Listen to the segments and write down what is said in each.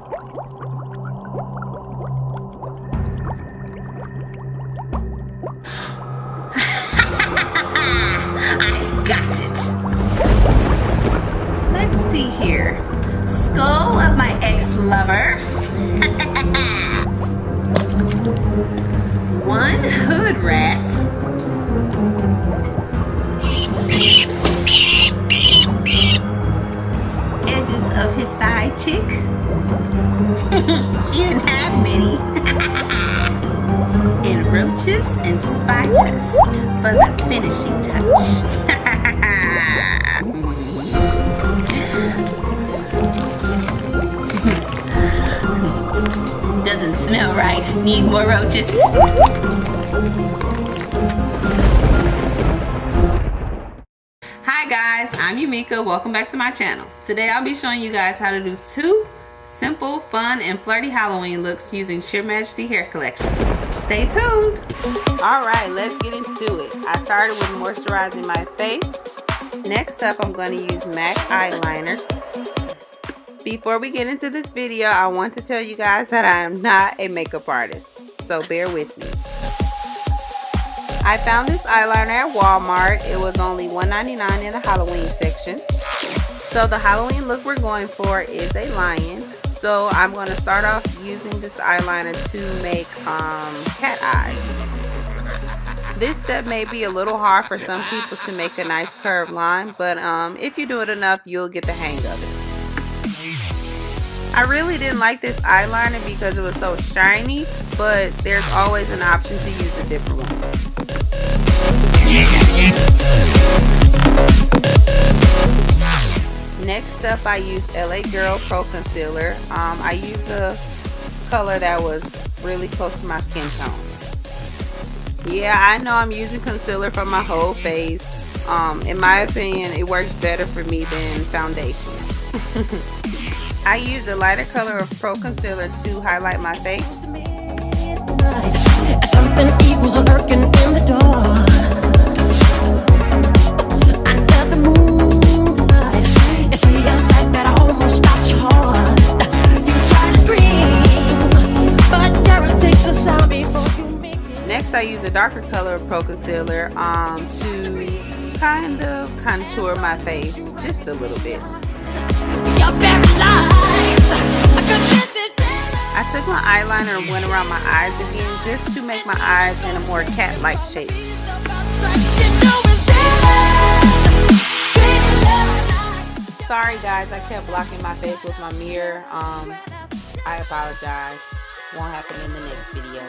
I've got it. Let's see here. Skull of my ex-lover. One hood rat. Edges of his side chick. She didn't have many. And roaches and spiders for the finishing touch. Doesn't smell right. Need more roaches. Hi guys, I'm Yumika. Welcome back to my channel. Today I'll be showing you guys how to do 2 simple, fun, and flirty Halloween looks using Sheer Majesty hair collection. Stay tuned. Alright, let's get into it. I started with moisturizing my face. Next up, I'm going to use MAC eyeliners. Before we get into this video, I want to tell you guys that I am not a makeup artist, so bear with me. I found this eyeliner at Walmart. It was only $1.99 in the Halloween section. So the Halloween look we're going for is a lion. So I'm going to start off using this eyeliner to make cat eyes. This step may be a little hard for some people to make a nice curved line, but if you do it enough, you'll get the hang of it. I really didn't like this eyeliner because it was so shiny, but there's always an option to use a different one. Next up, I used LA Girl Pro Concealer. I used a color that was really close to my skin tone. Yeah, I know I'm using concealer for my whole face. In my opinion, it works better for me than foundation. I used a lighter color of Pro Concealer to highlight my face. Something evil's lurking in the dark. Under the moonlight, you see a sight that almost stops your heart. You try to scream, but terror takes the sound before you make it. Next, I use a darker color of Pro Concealer to kind of contour my face just a little bit. You're paralyzed. I took my eyeliner and went around my eyes again just to make my eyes in a more cat-like shape. Sorry guys, I kept blocking my face with my mirror. I apologize. Won't happen in the next video.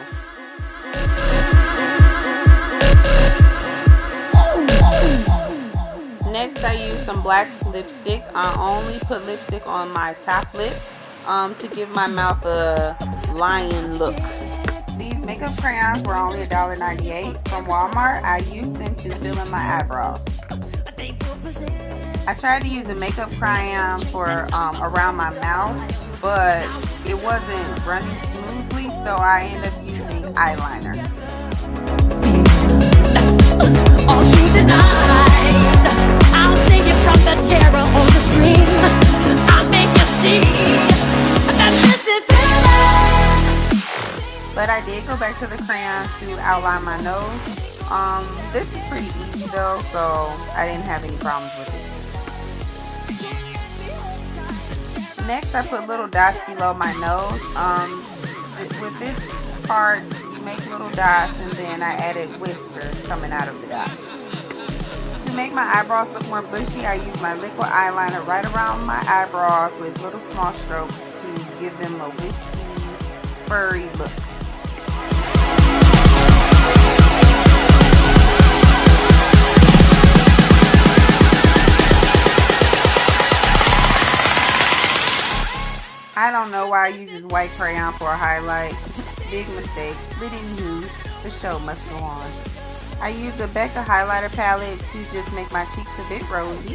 Next, I used some black lipstick. I only put lipstick on my top lip to give my mouth a lion look. These makeup crayons were only $1.98 from Walmart. I used them to fill in my eyebrows. I tried to use a makeup crayon for around my mouth, but it wasn't running smoothly, so I ended up using eyeliner. All through the night, I'll save you from the terror on the screen. I'll make you see that this is it. But I did go back to the crayon to outline my nose. This is pretty easy though, so I didn't have any problems with it. Next, I put little dots below my nose. With this part, you make little dots, and then I added whiskers coming out of the dots. To make my eyebrows look more bushy, I use my liquid eyeliner right around my eyebrows with little small strokes to give them a wispy, furry look. I don't know why I use this white crayon for a highlight. Big mistake, but anywho, the show must go on. I used a Becca highlighter palette to just make my cheeks a bit rosy.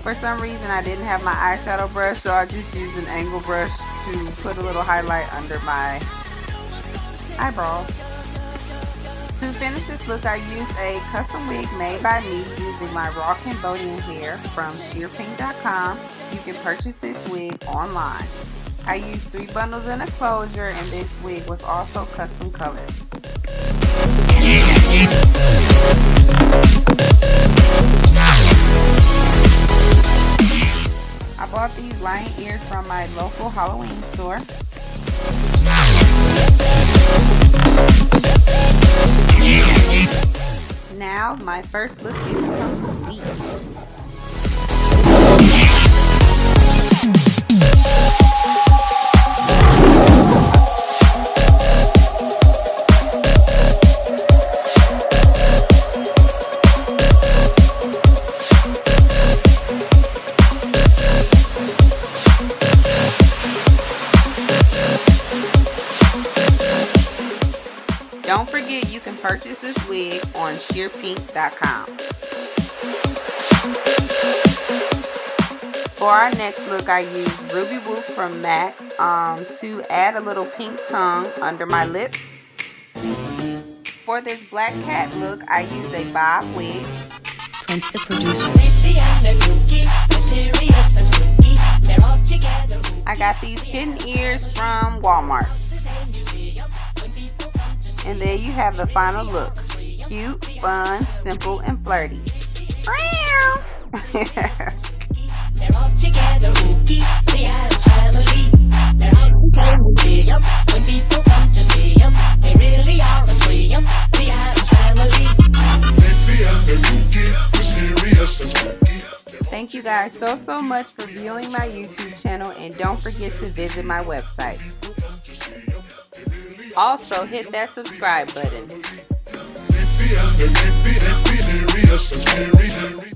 For some reason I didn't have my eyeshadow brush, so I just used an angle brush to put a little highlight under my eyebrows. To finish this look, I used a custom wig made by me using my raw Cambodian hair from sheerpink.com. You can purchase this wig online. I used 3 bundles in a closure, and this wig was also custom colored. I bought these lion ears from my local Halloween store. Now my first look is complete. Don't forget you can purchase this wig on sheerpink.com. For our next look, I used Ruby Woo from MAC to add a little pink tongue under my lip. For this black cat look, I used a bob wig. Prince the producer. I got these kitten ears from Walmart. And there you have the final look. Cute, fun, simple, and flirty. Thank you guys so much for viewing my YouTube channel, and don't forget to visit my website. Also, hit that subscribe button.